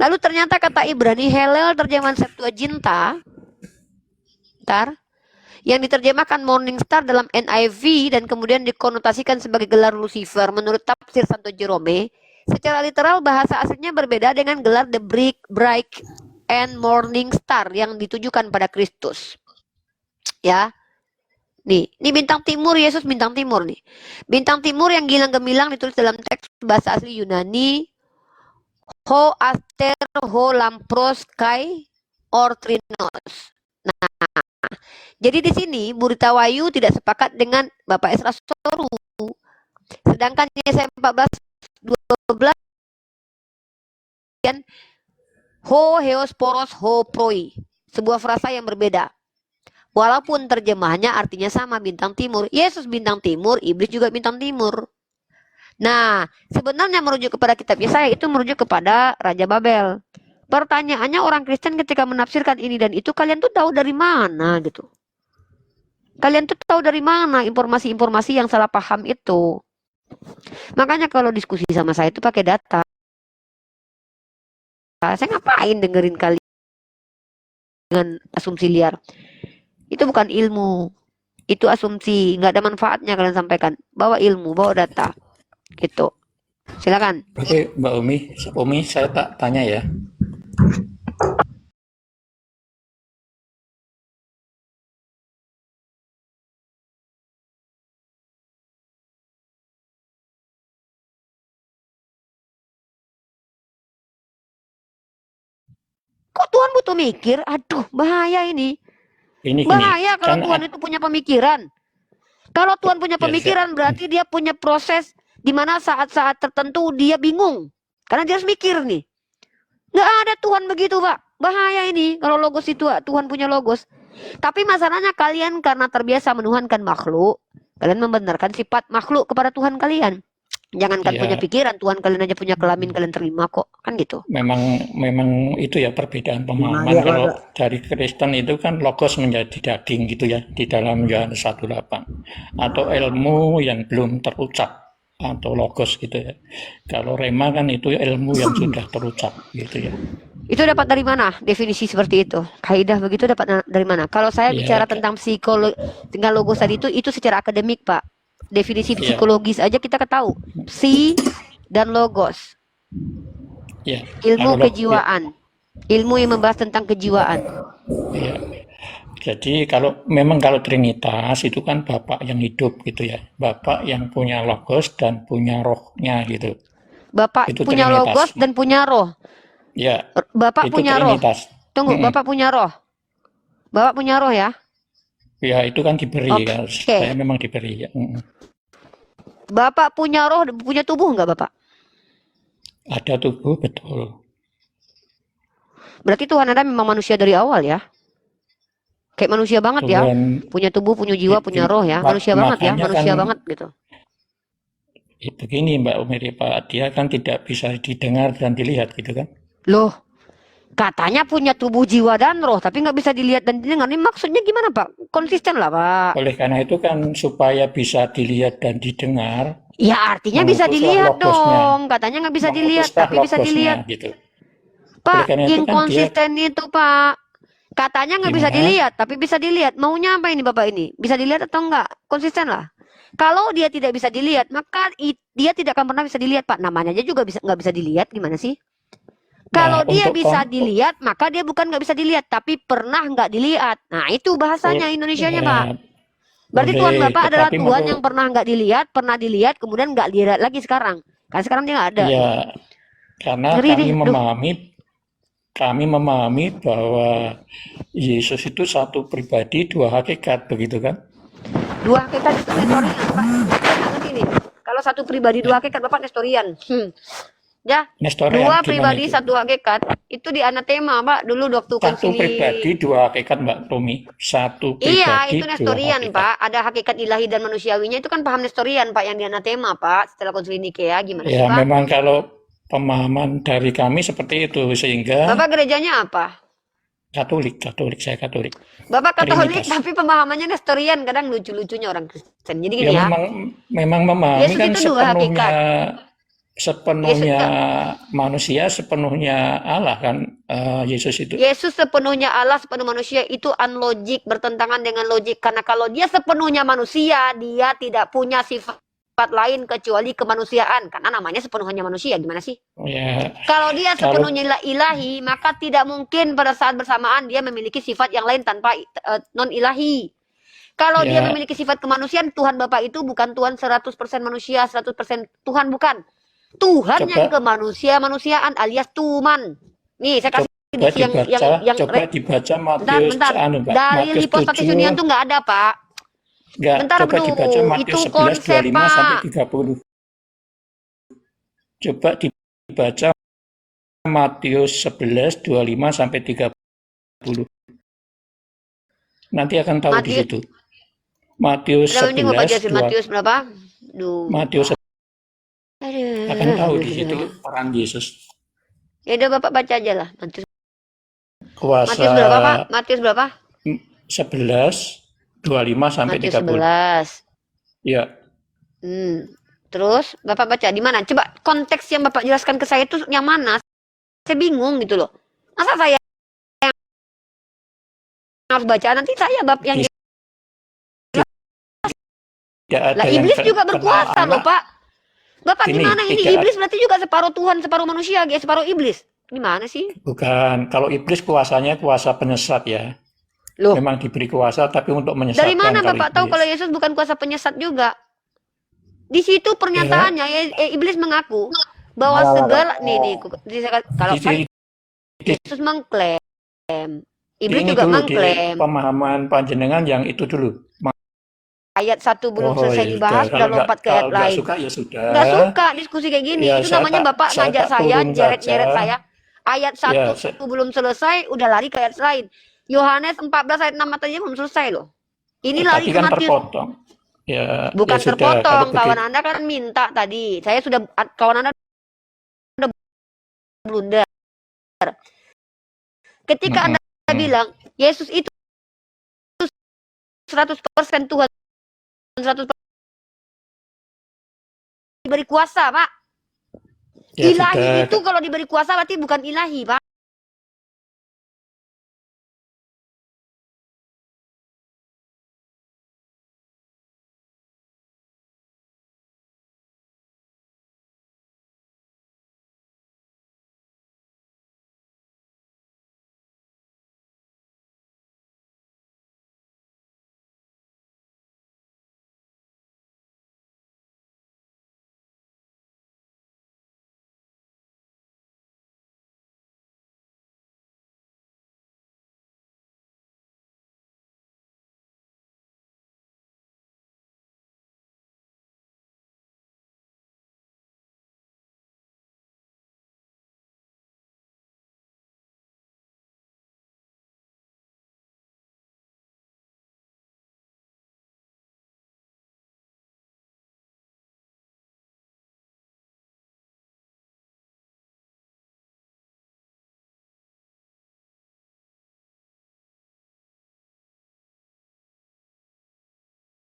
Lalu ternyata kata Ibrani Hallel terjemahan Septuaginta, yang diterjemahkan Morning Star dalam NIV dan kemudian dikonotasikan sebagai gelar Lucifer menurut tafsir Santo Jerome, secara literal bahasa aslinya berbeda dengan gelar The Bright and Morning Star yang ditujukan pada Kristus. Ya. Nih, ini bintang timur, Yesus bintang timur nih. Bintang timur yang gilang gemilang ditulis dalam teks bahasa asli Yunani, Ho Aster Ho Lampros Kai Ortrinos. Nah, jadi di sini Burita Wayu tidak sepakat dengan Bapak Esra Soru. Sedangkan Yesaya 14:12 Ho Heosporos Ho Proi. Sebuah frasa yang berbeda. Walaupun terjemahannya artinya sama, bintang timur. Yesus bintang timur, iblis juga bintang timur. Nah, sebenarnya merujuk kepada kitab Yesaya itu merujuk kepada Raja Babel. Pertanyaannya orang Kristen ketika menafsirkan ini dan itu, kalian tuh tahu dari mana gitu? Kalian tuh tahu dari mana informasi-informasi yang salah paham itu? Makanya kalau diskusi sama saya itu pakai data. Saya ngapain dengerin kalian dengan asumsi liar? Itu bukan ilmu. Itu asumsi, nggak ada manfaatnya kalian sampaikan. Bawa ilmu, bawa data. Gitu. Silakan. Oke, Mbak Umi, saya tak tanya ya. Kok Tuhan butuh mikir? Aduh, bahaya ini. Ini Bahaya kalau kan Tuhan itu punya pemikiran. Kalau Tuhan punya pemikiran berarti dia punya proses di mana saat-saat tertentu dia bingung. Karena dia harus mikir nih. Nggak ada Tuhan begitu, Pak. Bahaya ini kalau logos itu Tuhan punya logos. Tapi masalahnya kalian karena terbiasa menuhankan makhluk, kalian membenarkan sifat makhluk kepada Tuhan kalian. Jangankan punya pikiran, Tuhan kalian aja punya kelamin, kalian terima kok. Kan gitu. Memang itu ya perbedaan pemahaman. Kalau dari Kristen itu kan logos menjadi daging gitu ya di dalam Yohanes 1:8. Atau ilmu yang belum terucap atau logos gitu ya. Kalau rema kan itu ilmu yang sudah terucap gitu ya. Itu dapat dari mana definisi seperti itu? Kaidah begitu dapat dari mana? Kalau saya bicara tentang psikologi, dengan logos tadi itu secara akademik, Pak. Definisi psikologis aja kita ketahui. Psi dan logos. Ilmu kejiwaan. Ilmu yang membahas tentang kejiwaan. Ya. Jadi kalau Trinitas itu kan Bapak yang hidup gitu ya. Bapak yang punya logos dan punya rohnya gitu. Bapak itu punya Trinitas. Logos dan punya roh. Ya. Bapak punya Trinitas. Roh. Tunggu, Bapak punya roh. Bapak punya roh ya? Ya, itu kan diberi kan. Saya memang diberi ya. Bapak punya roh, punya tubuh enggak Bapak? Ada tubuh, betul. Berarti Tuhan Anda memang manusia dari awal ya? Kayak manusia banget Tuhan, ya? Punya tubuh, punya jiwa, punya roh ya? Manusia banget ya? Manusia kan, banget gitu. Begini Mbak Umi, Pak, dia kan tidak bisa didengar dan dilihat gitu kan? Loh, katanya punya tubuh, jiwa, dan roh, tapi nggak bisa dilihat dan didengar. Ini maksudnya gimana Pak? Konsisten lah Pak. Oleh karena itu kan supaya bisa dilihat dan didengar. Ya artinya bisa dilihat dong. Katanya nggak bisa dilihat, tapi bisa dilihat. Gitu. Pak, inkonsisten kan itu Pak. Katanya nggak bisa dilihat, tapi bisa dilihat. Maunya apa ini Bapak ini? Bisa dilihat atau enggak? Konsisten lah. Kalau dia tidak bisa dilihat, maka dia tidak akan pernah bisa dilihat Pak. Namanya aja juga nggak bisa dilihat, gimana sih? Kalau dia bisa dilihat, maka dia bukan nggak bisa dilihat, tapi pernah nggak dilihat. Nah, itu bahasanya Indonesianya, Pak. Berarti Tuhan Bapak adalah Tuhan yang pernah nggak dilihat, pernah dilihat, kemudian nggak dilihat lagi sekarang. Karena sekarang dia nggak ada. Iya, karena kami memahami bahwa Yesus itu satu pribadi, dua hakikat, begitu kan? Dua hakikat itu nestorian, Pak. Kalau satu pribadi, dua hakikat, Bapak nestorian. Ya, dua pribadi itu? Satu hakikat itu di anatema Pak dulu waktu konsili. Satu pribadi dua hakikat Mbak Romi. Satu pribadi. Iya itu nestorian Pak. Ada hakikat ilahi dan manusiawinya itu kan paham nestorian Pak yang di anatema Pak setelah konsili Nikea gimana sih Pak? Ya memang kalau pemahaman dari kami seperti itu sehingga. Bapak gerejanya apa? Katolik, saya Katolik. Bapak Katolik tapi pemahamannya nestorian kadang lucu-lucunya orang Kristen. Jadi gini ya. Memang memahami Yesus kan itu sepenuhnya. sepenuhnya manusia, sepenuhnya Allah kan, Yesus itu. Yesus sepenuhnya Allah, sepenuh manusia, itu unlogik, bertentangan dengan logik. Karena kalau dia sepenuhnya manusia, dia tidak punya sifat lain kecuali kemanusiaan. Karena namanya sepenuhnya manusia, gimana sih? Ya, Kalau dia sepenuhnya ilahi, maka tidak mungkin pada saat bersamaan dia memiliki sifat yang lain tanpa non-ilahi. Kalau dia ya, memiliki sifat kemanusiaan, Tuhan Bapa itu bukan Tuhan 100% manusia, 100% Tuhan, bukan. Tuhan yang kemanusiaan alias Tuman. Nih, saya kasih coba dibaca Matius, dari Lipostat Union tuh nggak ada, Pak. Enggak, bentar, coba dibaca Matius 11, 25 sampai 30. Coba dibaca Matius 11, 25 sampai 30. Nanti akan tahu di situ. Matius 11, Matius berapa? Matius akan tahu di situ peran Yesus. Ya udah Bapak baca aja lah. Kuasa Matius berapa, Pak? Matius berapa? 11, 25 sampai 30. 11. Ya. Terus Bapak baca di mana? Coba konteks yang Bapak jelaskan ke saya itu yang mana? Saya bingung gitu loh. Masa saya yang harus baca, nanti saya bab yang lah, iblis juga berkuasa loh, Pak. Bapak gimana ini? Iblis berarti juga separuh Tuhan, separuh manusia, separuh iblis. Gimana sih? Bukan, kalau iblis kuasanya kuasa penyesat ya. Loh. Memang diberi kuasa tapi untuk menyesatkan. Dari mana Bapak tahu kalau Yesus bukan kuasa penyesat juga? Di situ pernyataannya iblis mengaku bahwa segala kalau Yesus mengklaim, iblis juga mengklaim. Pemahaman panjenengan yang itu dulu. Ayat 1 belum selesai dibahas, udah lompat ke ayat lain. Suka ya sudah. Nggak suka diskusi kayak gini. Ya, itu namanya Bapak ngajak saya, nyeret-nyeret saya. Ayat 1 belum selesai, udah lari ke ayat lain. Yohanes 14 ayat 6 aja belum selesai loh. Ini lari ke Matius. Terpotong. Ya, bukan ya terpotong, kawan Anda kan minta tadi. Saya sudah, kawan Anda udah blunder. Ketika Anda bilang Yesus itu 100% Tuhan, 100% diberi kuasa, Pak. Ya, ilahi sudah. Itu kalau diberi kuasa berarti bukan ilahi, Pak.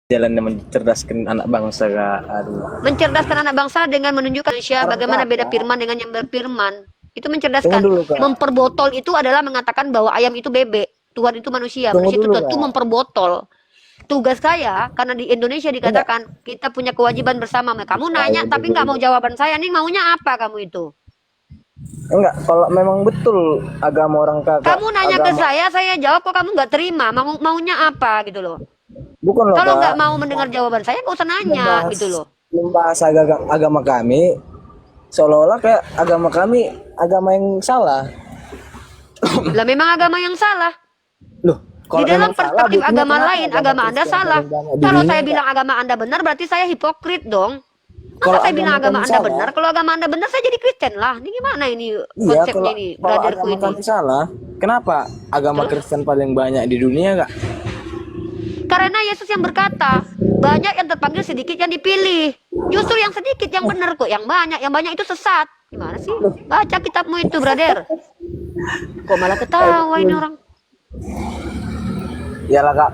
Jalan yang mencerdaskan anak bangsa. Mencerdaskan anak bangsa dengan menunjukkan Indonesia bagaimana beda firman dengan yang berfirman. Itu mencerdaskan. Memperbotol itu adalah mengatakan bahwa ayam itu bebek, Tuhan itu manusia, manusia itu tentu memperbotol. Tugas saya, karena di Indonesia dikatakan kita punya kewajiban bersama. Kamu nanya tapi nggak mau jawaban saya, nih maunya apa kamu itu? Enggak, kalau memang betul agama orang kagak. Kamu nanya ke saya jawab, kok kamu nggak terima, maunya apa gitu loh. Bukan loh, kalau nggak mau mendengar jawaban saya, nggak usah nanya gitu loh. Membahas agama kami, seolah-olah kayak agama kami agama yang salah. Lah memang agama yang salah. Loh, di dalam perspektif agama lain, agama Anda salah. Kalau saya bilang agama Anda benar, berarti saya hipokrit dong. Masa saya bilang agama Anda benar, kalau agama Anda benar, saya jadi Kristen lah. Ini gimana ini konsepnya ini, brotherku ini? Kalau salah, kenapa agama Kristen paling banyak di dunia nggak? Karena Yesus yang berkata, banyak yang terpanggil, sedikit yang dipilih. Justru yang sedikit yang benar kok, yang banyak itu sesat. Gimana sih? Baca kitabmu itu, brother. Kok malah ketawa ini orang? Iyalah kak.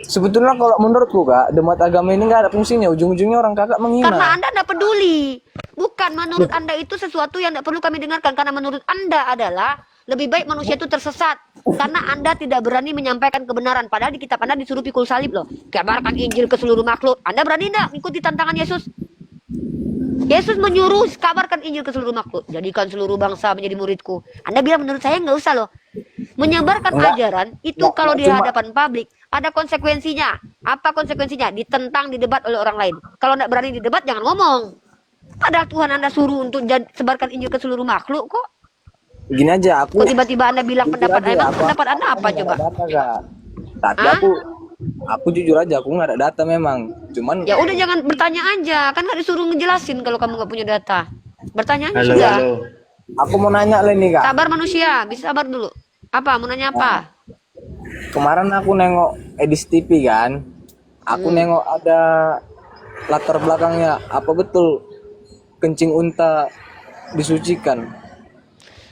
Sebetulnya kalau menurutku kak, debat agama ini nggak ada fungsinya. Ujung-ujungnya orang kakak menghina. Karena Anda nggak peduli. Bukan, menurut Anda itu sesuatu yang tidak perlu kami dengarkan. Karena menurut Anda adalah lebih baik manusia itu tersesat. Karena Anda tidak berani menyampaikan kebenaran. Padahal di kitab Anda disuruh pikul salib loh. Kabarkan Injil ke seluruh makhluk. Anda berani tidak mengikuti tantangan Yesus? Yesus menyuruh kabarkan Injil ke seluruh makhluk. Jadikan seluruh bangsa menjadi muridku. Anda bilang menurut saya nggak usah loh. Menyebarkan ajaran itu kalau di hadapan publik ada konsekuensinya. Apa konsekuensinya? Ditentang, didebat oleh orang lain. Kalau tidak berani didebat jangan ngomong. Padahal Tuhan Anda suruh untuk sebarkan Injil ke seluruh makhluk kok. Gini aja, aku Kok tiba-tiba Anda bilang pendapat Anda? Pendapat Anda apa coba? data, Kak. Tapi Hah? aku jujur aja, aku nggak ada data memang. Cuman Ya udah jangan bertanya aja. Kan nggak disuruh ngejelasin kalau kamu nggak punya data. Bertanya aja Halo, sudah. halo. aku mau nanya lah nih, Kak. Sabar manusia, bisa sabar dulu. Apa? Mau nanya apa? Kemarin aku nengok Edis TV kan. Aku nengok ada latar belakangnya. Apa betul kencing unta disucikan?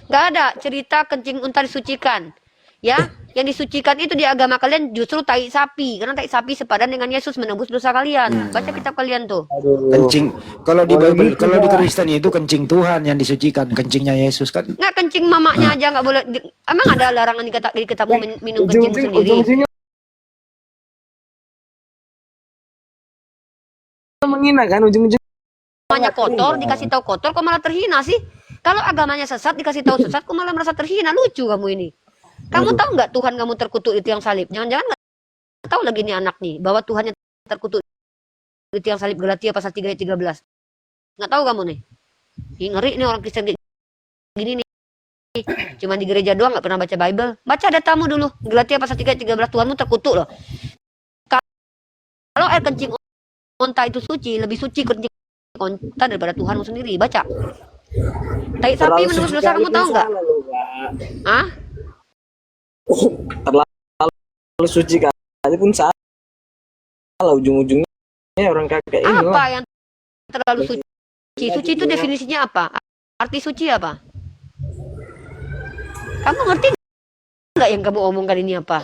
Nggak ada cerita kencing unta disucikan. Ya, yang disucikan itu di agama kalian justru tai sapi. Karena tai sapi sepadan dengan Yesus menebus dosa kalian. Baca kitab kalian tuh. Aduh. Kencing. Kalau di Boleh Bible, gitu, kalau di Kak. Kristen itu kencing Tuhan yang disucikan, kencingnya Yesus kan. Nggak kencing mamanya aja nggak boleh. Emang ada larangan di kitabmu minum kencingmu sendiri? Ujung-ujungnya menghina kan ujung-ujungnya. Agamanya kotor, dikasih tahu kotor, kok malah terhina sih? Kalau agamanya sesat, dikasih tahu sesat, kok malah merasa terhina? Lucu kamu ini. Kamu tahu nggak Tuhan kamu terkutuk di tiang salib? Jangan-jangan nggak tahu lagi nih anak nih, bahwa Tuhannya terkutuk di tiang salib Galatia pasal 3 ayat 13. Nggak tahu kamu nih? Ih, ngeri nih orang Kristen kayak gini nih. Cuma di gereja doang nggak pernah baca Bible. Baca datamu dulu. Galatia pasal 3 ayat 13, Tuhanmu terkutuk loh. Kalau air kencing onta itu suci, lebih suci kencing onta daripada Tuhanmu sendiri. Baca. Tai sapi menebus dosa, kamu tahu nggak? Hah? Terlalu suci kali pun salah, ujung-ujungnya orang kakek ini Apa lah. yang terlalu suci? Suci itu definisinya apa? Arti suci apa? Kamu ngerti nggak yang kamu omongkan ini apa?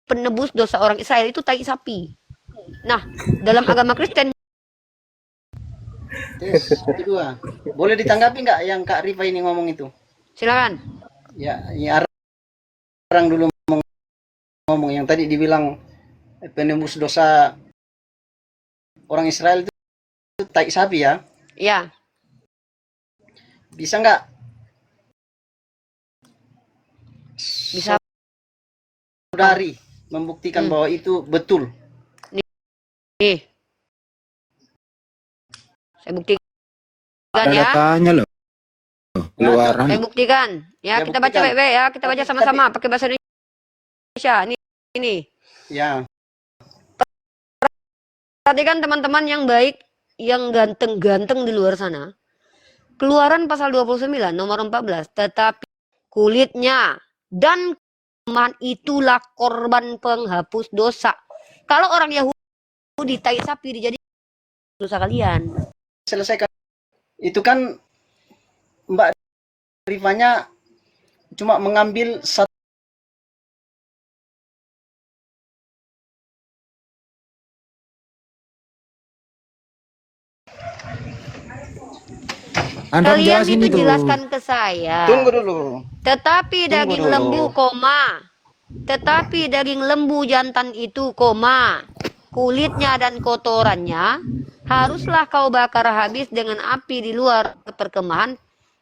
Penebus dosa orang Israel itu tai sapi. Nah, dalam agama Kristen Kedua, boleh ditanggapi nggak yang Kak Rifa ini ngomong itu? silakan. Ya, orang dulu ngomong yang tadi dibilang penembus dosa orang Israel itu tai sapi ya. Ya, Bisa nggak bisa saudari membuktikan bahwa itu betul? nih. Saya buktikan Ada ya. datanya loh. Keluaran. Saya buktikan. Ya, Ya, kita baca buktikan. baik-baik ya. Kita baca sama-sama pakai bahasa Indonesia. Ini. Ya, Perhatikan teman-teman yang baik, yang ganteng-ganteng di luar sana. Keluaran pasal 29 nomor 14. Tetapi kulitnya dan kelemahan itulah korban penghapus dosa. Kalau orang Yahudi tai sapi dijadikan dosa kalian. selesaikan. Itu kan Mbak Rifanya cuma mengambil satu. Anda Kalian jelasin itu itu. jelaskan ke saya. Tunggu dulu. Tetapi Tunggu daging dulu. lembu, koma. Tetapi daging lembu jantan itu, koma. Kulitnya dan kotorannya haruslah kau bakar habis dengan api di luar perkemahan.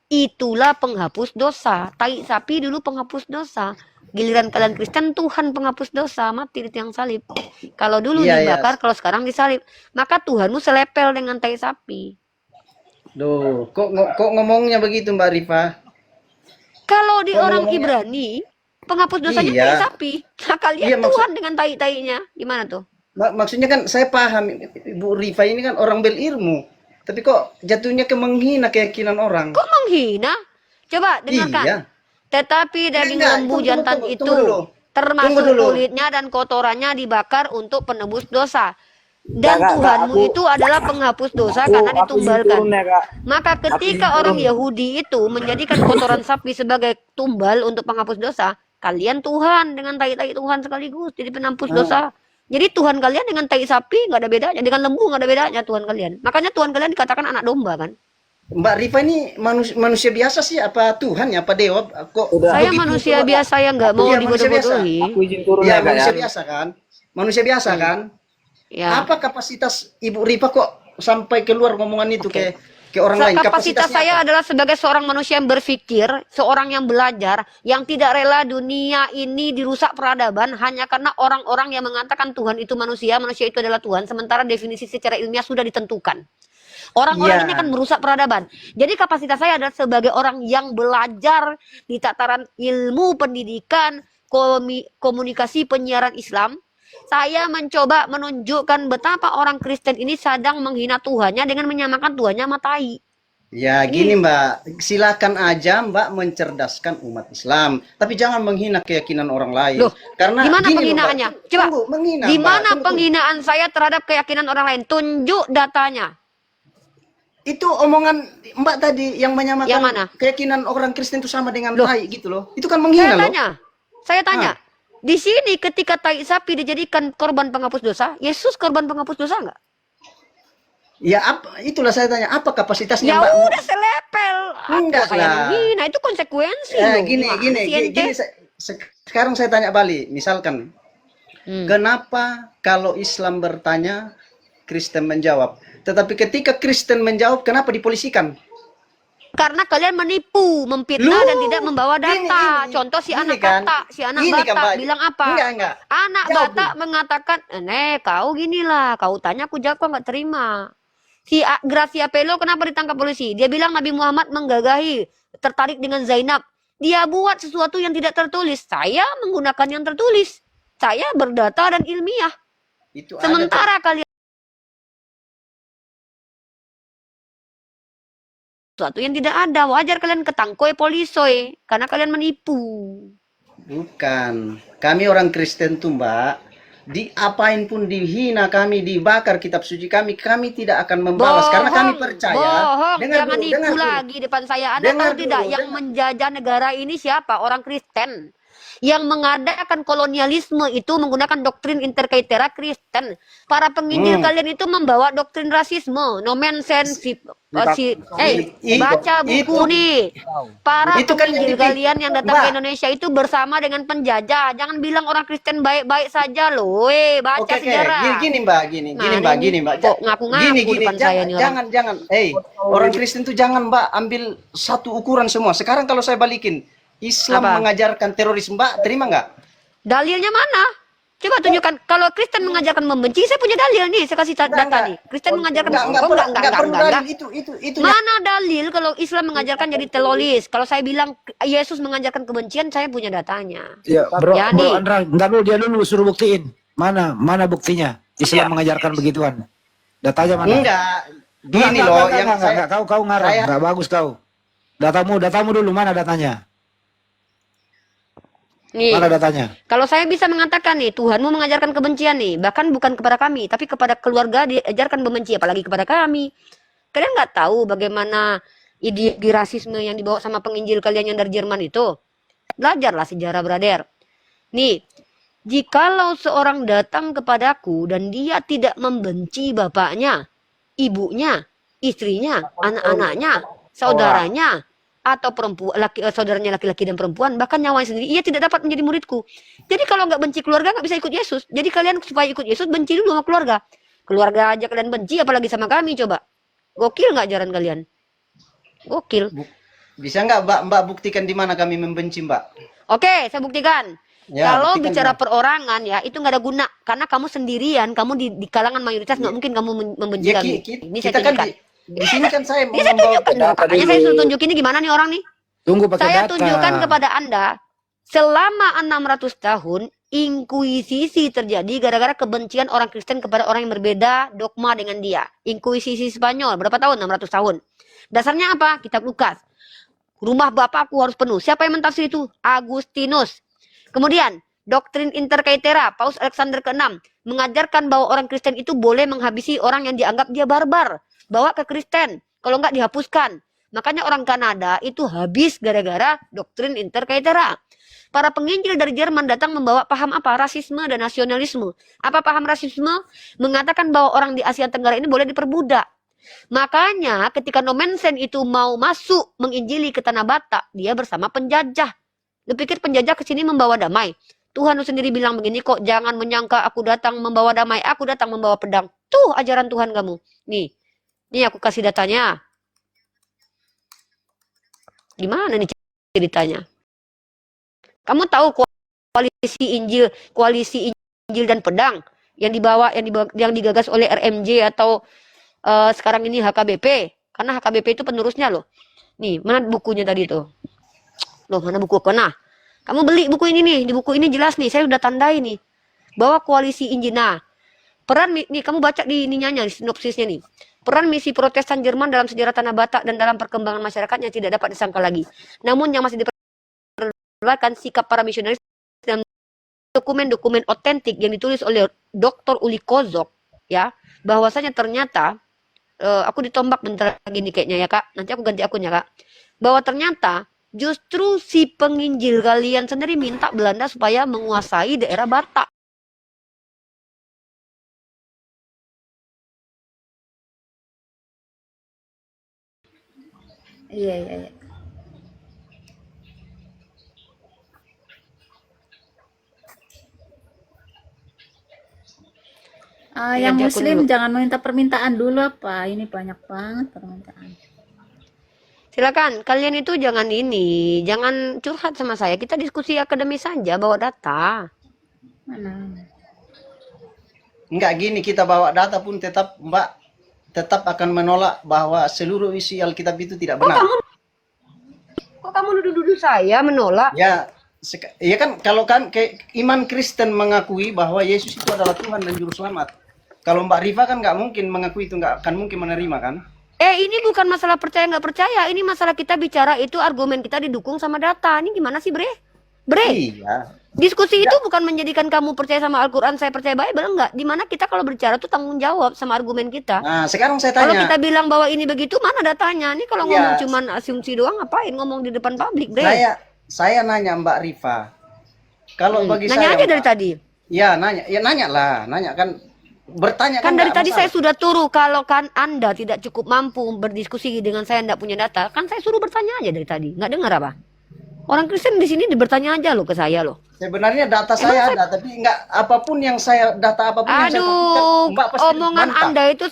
Itulah penghapus dosa. Tai sapi dulu penghapus dosa. Giliran kalian Kristen, Tuhan penghapus dosa, mati di tiang salib. Kalau dulu Iya, iya. dibakar, kalau sekarang disalib. Maka Tuhanmu selepel dengan tai sapi. Loh, kok ngomongnya begitu Mbak Rifa? Kalau di Kok orang ngomongnya- Ibrani, penghapus dosanya Iya. tai sapi. Nah, kalian Iya, Tuhan dengan tai-tainya. Gimana tuh? Maksudnya kan saya paham Ibu Rifa ini kan orang berilmu. Tapi kok jatuhnya ke menghina keyakinan orang? Kok menghina? Coba dengarkan. Iya. Tetapi daging Enggak, lembu tunggu, jantan tunggu, itu tunggu dulu. termasuk Tunggu dulu. kulitnya dan kotorannya dibakar untuk penebus dosa. Dan Kak, Tuhanmu aku- itu adalah penghapus dosa karena ditumbalkan. turun ya, Kak. Maka ketika orang Yahudi itu menjadikan kotoran sapi sebagai tumbal untuk penghapus dosa, kalian Tuhan dengan tai-tai Tuhan sekaligus jadi penghapus dosa. Jadi Tuhan kalian dengan tai sapi nggak ada bedanya, dengan lembu nggak ada bedanya Tuhan kalian. Makanya Tuhan kalian dikatakan anak domba kan? Mbak Rifa ini manusia biasa sih, apa Tuhan ya, apa dewa? Kok Udah. Saya begitu manusia kok? biasa yang nggak mau Iya, manusia biasa. dibodoh-bodohi. Aku izin turun Ya, ya, Kak, ya. manusia biasa kan? Manusia biasa kan? Ya. Apa kapasitas Ibu Rifa kok sampai keluar ngomongan itu Oke. ke orang lain? Kapasitas Kapasitasnya saya apa? adalah sebagai seorang manusia yang berpikir, seorang yang belajar, yang tidak rela dunia ini dirusak peradaban hanya karena orang-orang yang mengatakan Tuhan itu manusia, manusia itu adalah Tuhan, sementara definisi secara ilmiah sudah ditentukan. Orang-orang ini Iya. akan merusak peradaban. Jadi kapasitas saya adalah sebagai orang yang belajar di tataran ilmu pendidikan, komunikasi penyiaran Islam. Saya mencoba menunjukkan betapa orang Kristen ini sedang menghina Tuhannya dengan menyamakan Tuhannya sama tai. Ya gini Mbak, silakan aja Mbak mencerdaskan umat Islam, tapi jangan menghina keyakinan orang lain. Loh, Karena gimana gini loh, penghinaannya? Mbak, Coba, tunggu, menghina, di Mbak, mana tunggu. penghinaan saya terhadap keyakinan orang lain? Tunjuk datanya. Itu omongan Mbak tadi yang menyamakan Yang mana? keyakinan orang Kristen itu sama dengan Loh. tai gitu loh. Itu kan menghina loh. Saya tanya. Di sini ketika tai sapi dijadikan korban penghapus dosa, Yesus korban penghapus dosa nggak? Ya itulah saya tanya, apa kapasitasnya Ya Mbak? udah selepel. Enggak Apa saya lah. menghina? Itu konsekuensi loh. Gini, Gimana gini, sih, gini, ente? sekarang saya tanya balik, misalkan, kenapa kalau Islam bertanya, Kristen menjawab? Tetapi ketika Kristen menjawab, kenapa dipolisikan? Karena kalian menipu, memfitnah dan tidak membawa data. Contoh si anak kan, Batak, si anak gini kan, Batak Mbak. bilang apa? Enggak. Anak Jawab Batak mengatakan, kau ginilah, kau tanya aku jawab kau nggak terima. Si Gracia Pelo kenapa ditangkap polisi? Dia bilang Nabi Muhammad menggagahi, tertarik dengan Zainab. Dia buat sesuatu yang tidak tertulis. Saya menggunakan yang tertulis. Saya berdata dan ilmiah. Itu Sementara kalian sesuatu yang tidak ada, wajar kalian ketangkoi polisoi karena kalian menipu. Bukan. Kami orang Kristen tuh Mbak, diapain pun dihina kami, dibakar kitab suci kami tidak akan membalas karena kami percaya. Bohong, jangan dulu, nipu lagi depan saya. Anda Dengar tahu tidak dulu, yang menjajah negara ini siapa? Orang Kristen. Yang mengadakan kolonialisme itu menggunakan doktrin interkaitera Kristen. Para penginjil kalian itu membawa doktrin rasisme, nomen sensi. Baca buku nih. Para itu kan penginjil yang kalian yang datang Mbak. ke Indonesia itu bersama dengan penjajah. Jangan bilang orang Kristen baik-baik saja loh. Baca Oke, sejarah. gini Mbak, gini Mbak. Kok ngaku-ngaku depan saya nih orang. Jangan. Orang Kristen tuh jangan Mbak ambil satu ukuran semua. Sekarang kalau saya balikin, Islam Apa? mengajarkan teroris, Mbak, terima nggak? Dalilnya mana? Coba tunjukkan. Kalau Kristen mengajarkan membenci, saya punya dalil nih. Saya kasih data nih. Kristen mengajarkan Enggak. Itu Mana dalil kalau Islam mengajarkan jadi teroris? Kalau saya bilang Yesus mengajarkan kebencian, saya punya datanya. Ya, bro, Ya, bro nih. Andra, enggak dulu dia dulu suruh buktiin. Mana buktinya? Islam mengajarkan begituan. Datanya mana? enggak. Gini loh yang saya kau ngarang, enggak bagus kau. Datamu dulu mana datanya? Nih, Mana datanya? kalau saya bisa mengatakan nih, Tuhanmu mengajarkan kebencian nih, bahkan bukan kepada kami, tapi kepada keluarga diajarkan membenci, apalagi kepada kami. Kalian nggak tahu bagaimana ideologi rasisme yang dibawa sama penginjil kalian yang dari Jerman itu? Belajarlah sejarah, brother. Nih, jikalau seorang datang kepadaku dan dia tidak membenci bapaknya, ibunya, istrinya, anak-anaknya, saudaranya, atau perempuan, saudaranya laki-laki dan perempuan, bahkan nyawanya sendiri, ia tidak dapat menjadi muridku. Jadi kalau nggak benci keluarga, nggak bisa ikut Yesus. Jadi kalian supaya ikut Yesus, benci dulu sama keluarga. Keluarga aja kalian benci, apalagi sama kami, coba. Gokil nggak ajaran kalian? Gokil. bisa nggak Mbak buktikan di mana kami membenci Mbak? Oke, saya buktikan. Ya, Kalau buktikan, bicara Mbak. perorangan ya, itu nggak ada guna. Karena kamu sendirian, kamu di kalangan mayoritas, nggak mungkin kamu membenci Ya, kami. Ini saya kita kan tunjukkan. di sini kan saya Ini saya tunjukkan dong. Makanya saya suruh tunjukin ini gimana nih orang nih. Tunggu pakai Saya data. tunjukkan kepada Anda, selama 600 tahun, inkuisisi terjadi gara-gara kebencian orang Kristen kepada orang yang berbeda dogma dengan dia. Inkuisisi Spanyol, berapa tahun? 600 tahun. Dasarnya apa? Kitab Lukas. Rumah bapakku harus penuh. Siapa yang mentafsir itu? Agustinus. Kemudian, doktrin interkaitera, Paus Alexander ke-6, mengajarkan bahwa orang Kristen itu boleh menghabisi orang yang dianggap dia barbar. Bawa ke Kristen, kalau nggak dihapuskan. Makanya orang Kanada itu habis gara-gara doktrin interkaitera. Para penginjil dari Jerman datang membawa paham apa? Rasisme dan nasionalisme. Apa paham rasisme? Mengatakan bahwa orang di Asia Tenggara ini boleh diperbudak. Makanya ketika Nomensen itu mau masuk menginjili ke tanah Batak, dia bersama penjajah. Lu pikir penjajah ke sini membawa damai? Tuhan lu sendiri bilang begini kok, jangan menyangka aku datang membawa damai, aku datang membawa pedang. Tuh ajaran Tuhan kamu. Nih aku kasih datanya. Gimana nih ceritanya? Kamu tahu koalisi Injil dan pedang yang digagas oleh RMJ atau sekarang ini HKBP, karena HKBP itu penerusnya loh. Nih, mana bukunya tadi tuh? Loh, mana buku apa? Nah, kamu beli buku ini nih. Di buku ini jelas nih, saya udah tandai nih bahwa koalisi Injil. Nah, peran nih kamu baca di ininya, di sinopsisnya nih. Peran misi Protestan Jerman dalam sejarah tanah Batak dan dalam perkembangan masyarakatnya tidak dapat disangka lagi. Namun yang masih diperlukan sikap para misionaris dan dokumen-dokumen otentik yang ditulis oleh Dr. Uli Kozok, ya, bahwasanya ternyata aku ditombak bentar lagi nih kayaknya ya Kak. Nanti aku ganti akunnya Kak. Bahwa ternyata justru si penginjil kalian sendiri minta Belanda supaya menguasai daerah Batak. Iya. Yang Ganti akun muslim dulu. jangan minta permintaan dulu apa? Ini banyak banget permintaan. Silakan, kalian itu jangan curhat sama saya. Kita diskusi akademis saja, bawa data. Mana? Enggak gini, kita bawa data pun tetap Mbak tetap akan menolak bahwa seluruh isi Alkitab itu tidak benar. Kok kamu nuduh-nuduh saya menolak? Ya kan kalau iman Kristen mengakui bahwa Yesus itu adalah Tuhan dan Juru Selamat. Kalau Mbak Rifa kan nggak mungkin mengakui itu, nggak akan mungkin menerima kan? Ini bukan masalah percaya nggak percaya. Ini masalah kita bicara itu argumen kita didukung sama data. Ini gimana sih, Bre? Iya. Diskusi itu bukan menjadikan kamu percaya sama Al-Quran, saya percaya Bible, enggak. Dimana kita kalau bicara tuh tanggung jawab sama argumen kita. Nah, sekarang saya Kalau tanya. kita bilang bahwa ini begitu, mana datanya? Nih kalau Iya. ngomong cuman asumsi doang, ngapain ngomong di depan publik, Bre? Saya nanya Mbak Rifa. Kalau bagi Nanya saya aja dari tadi. Ya, nanya lah, nanya kan bertanya Kan dari nggak tadi masalah. saya sudah turu. Kalau kan Anda tidak cukup mampu berdiskusi dengan saya, tidak punya data, kan saya suruh bertanya aja dari tadi. Nggak dengar apa? Orang Kristen di sini bertanya aja loh ke saya loh. Sebenarnya data saya ada, tapi nggak apapun yang saya data apapun yang saya Aduh, Mbak pasti omongan bantah. Anda itu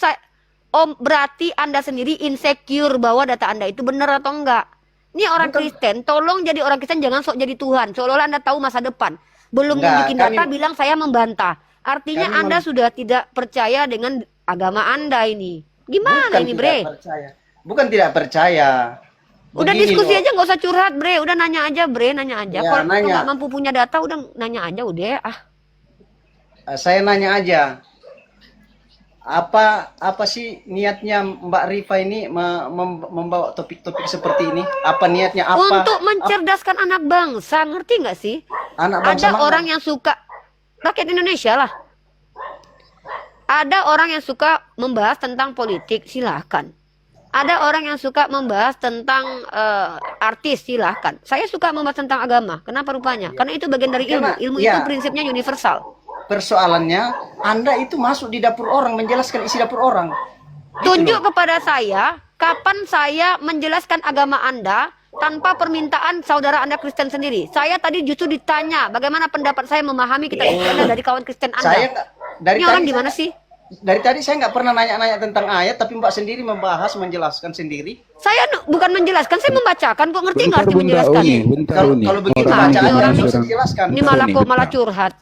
berarti Anda sendiri insecure bahwa data Anda itu benar atau enggak. Ini orang Kristen, tolong jadi orang Kristen, jangan sok jadi Tuhan. Seolah-olah Anda tahu masa depan. Belum Enggak, bikin data bilang saya membantah. Artinya Anda sudah tidak percaya dengan agama Anda ini. Gimana Bukan ini, tidak Bre? percaya. Bukan tidak percaya. Udah Begini diskusi loh. aja, nggak usah curhat, Bre. Udah nanya aja, Bre, nanya aja. Ya, Kalau nanya. nggak mampu punya data, udah nanya aja, udah. Saya nanya aja. Apa sih niatnya Mbak Rifa ini membawa topik-topik seperti ini? Apa niatnya apa? Untuk mencerdaskan anak bangsa, ngerti nggak sih? Anak bangsa Ada mana? orang yang suka, rakyat Indonesia lah. Ada orang yang suka membahas tentang politik, silahkan. Ada orang yang suka membahas tentang artis, silahkan. Saya suka membahas tentang agama. Kenapa rupanya? Karena itu bagian dari ilmu. Ilmu itu prinsipnya universal. Persoalannya, Anda itu masuk di dapur orang, menjelaskan isi dapur orang. Tunjuk kepada saya, kapan saya menjelaskan agama Anda tanpa permintaan saudara Anda Kristen sendiri. Saya tadi justru ditanya bagaimana pendapat saya memahami kitab Anda dari kawan Kristen Anda. Ini orang gimana sih? Dari tadi saya nggak pernah nanya-nanya tentang ayat, tapi Mbak sendiri membahas, menjelaskan sendiri. Saya bukan menjelaskan, saya membacakan. Kok ngerti nggak arti menjelaskan? Kalau begitu baca aja langsung saya jelaskan. Ini malah curhat.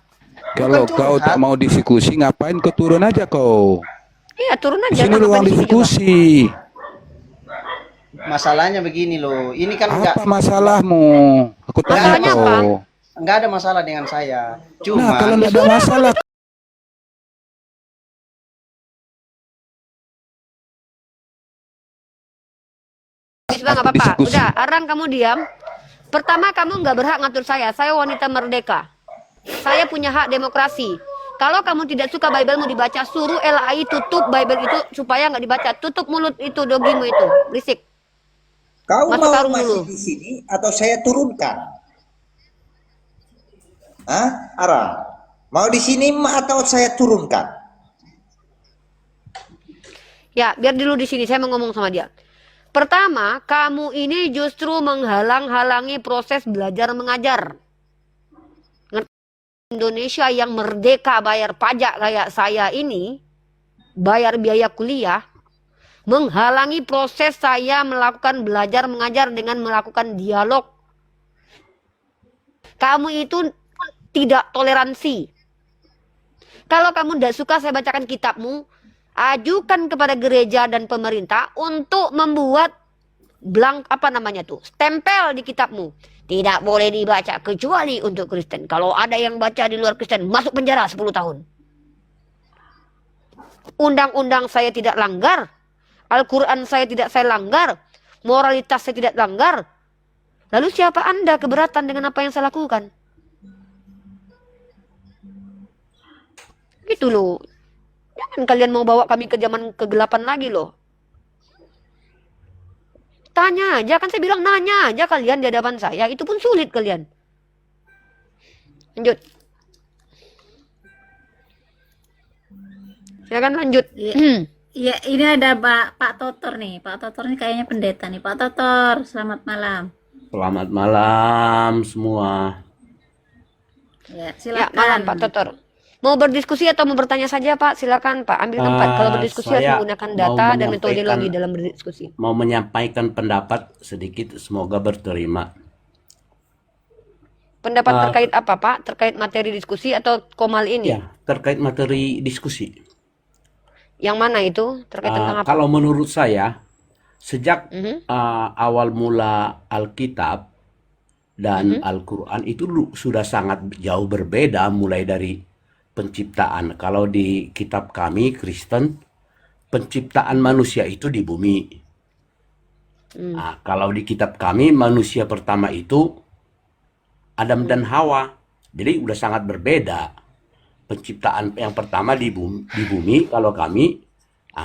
Kalau kau tak mau diskusi, ngapain kau turun aja kau? Iya, turun Di aja. sini ruang diskusi. Masalahnya begini loh, ini kan Apa masalahmu? Aku tanya Masalahnya kau. apa? nggak ada masalah dengan saya. Nah, Cuma kalau nggak ada masalah, Sudah nggak apa-apa. Udah, Arang kamu diam. Pertama, kamu nggak berhak ngatur saya. Saya wanita merdeka. Saya punya hak demokrasi. Kalau kamu tidak suka Bible mau dibaca, suruh LAI tutup Bible itu supaya nggak dibaca. Tutup mulut itu, dogimu itu, berisik. Kau Masuk mau karung masih dulu. di sini atau saya turunkan? Hah, Ara? Mau di sini atau saya turunkan? Ya, biar dulu di sini saya mau ngomong sama dia. Pertama, kamu ini justru menghalang-halangi proses belajar mengajar. Indonesia yang merdeka bayar pajak kayak saya ini, bayar biaya kuliah, menghalangi proses saya melakukan belajar mengajar dengan melakukan dialog. Kamu itu tidak toleransi. Kalau kamu tidak suka saya bacakan kitabmu, ajukan kepada gereja dan pemerintah untuk membuat stempel di kitabmu. Tidak boleh dibaca kecuali untuk Kristen. Kalau ada yang baca di luar Kristen, masuk penjara 10 tahun. Undang-undang saya tidak langgar. Al-Quran saya tidak saya langgar. Moralitas saya tidak langgar. Lalu siapa Anda keberatan dengan apa yang saya lakukan? Gitu loh. Jangan kalian mau bawa kami ke zaman kegelapan lagi loh. Tanya aja, kan saya bilang nanya aja kalian di hadapan saya. Itu pun sulit kalian. Lanjut. Silakan lanjut. Iya, ini ada Pak Totor nih. Pak Totor ini kayaknya pendeta nih. Pak Totor, selamat malam. Selamat malam semua. Ya, Ya, silakan. malam Pak Totor. Mau berdiskusi atau mau bertanya saja Pak? Silakan Pak, ambil tempat. Kalau berdiskusi harus Saya menggunakan mau data dan menyampaikan- metodologi dalam berdiskusi. Mau menyampaikan pendapat sedikit, semoga berterima. Pendapat terkait apa Pak? Terkait materi diskusi atau komal ini? Ya, terkait materi diskusi. Yang mana itu? Terkait tentang apa? Kalau menurut saya, sejak Mhm. awal mula Alkitab dan Al-Quran itu sudah sangat jauh berbeda mulai dari penciptaan. Kalau di kitab kami Kristen, penciptaan manusia itu di bumi. Nah, kalau di kitab kami manusia pertama itu Adam dan Hawa. Jadi udah sangat berbeda. Penciptaan yang pertama di bumi, kalau kami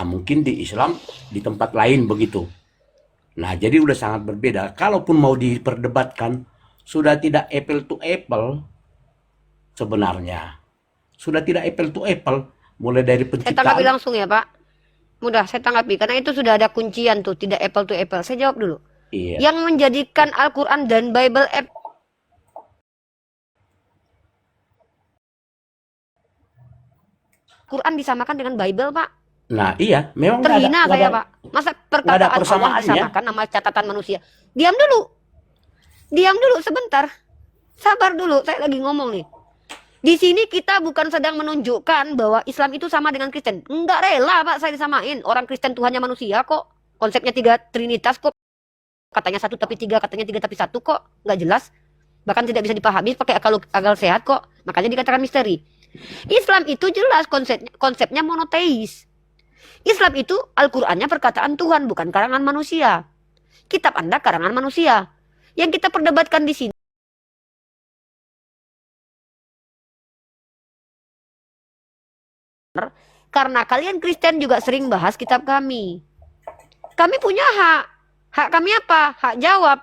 mungkin di Islam di tempat lain begitu. Nah, jadi udah sangat berbeda. Kalaupun mau diperdebatkan, sudah tidak apple to apple sebenarnya. Sudah tidak apple to apple, mulai dari Saya tanggapi penciptaan. langsung ya Pak. Mudah saya tanggapi, karena itu sudah ada kuncian tuh, tidak apple to apple. Saya jawab dulu. Iya. Yang menjadikan Al-Quran dan Bible Quran disamakan dengan Bible Pak. Nah, iya, memang nggak Terhina nggak saya ada- Pak. Masa nggak ada perkataan Allah persamaannya. disamakan sama catatan manusia? Diam dulu. Diam dulu sebentar. Sabar dulu, saya lagi ngomong nih. Di sini kita bukan sedang menunjukkan bahwa Islam itu sama dengan Kristen. Enggak rela Pak saya disamain. Orang Kristen Tuhannya manusia kok. Konsepnya 3 Trinitas kok. Katanya 1 tapi 3, katanya 3 tapi 1 kok. Nggak jelas. Bahkan tidak bisa dipahami pakai akal sehat kok. Makanya dikatakan misteri. Islam itu jelas konsepnya monoteis. Islam itu Al-Qur'annya perkataan Tuhan, bukan karangan manusia. Kitab Anda karangan manusia. Yang kita perdebatkan di sini karena kalian Kristen juga sering bahas kitab kami. Kami punya hak. Hak kami apa? Hak jawab.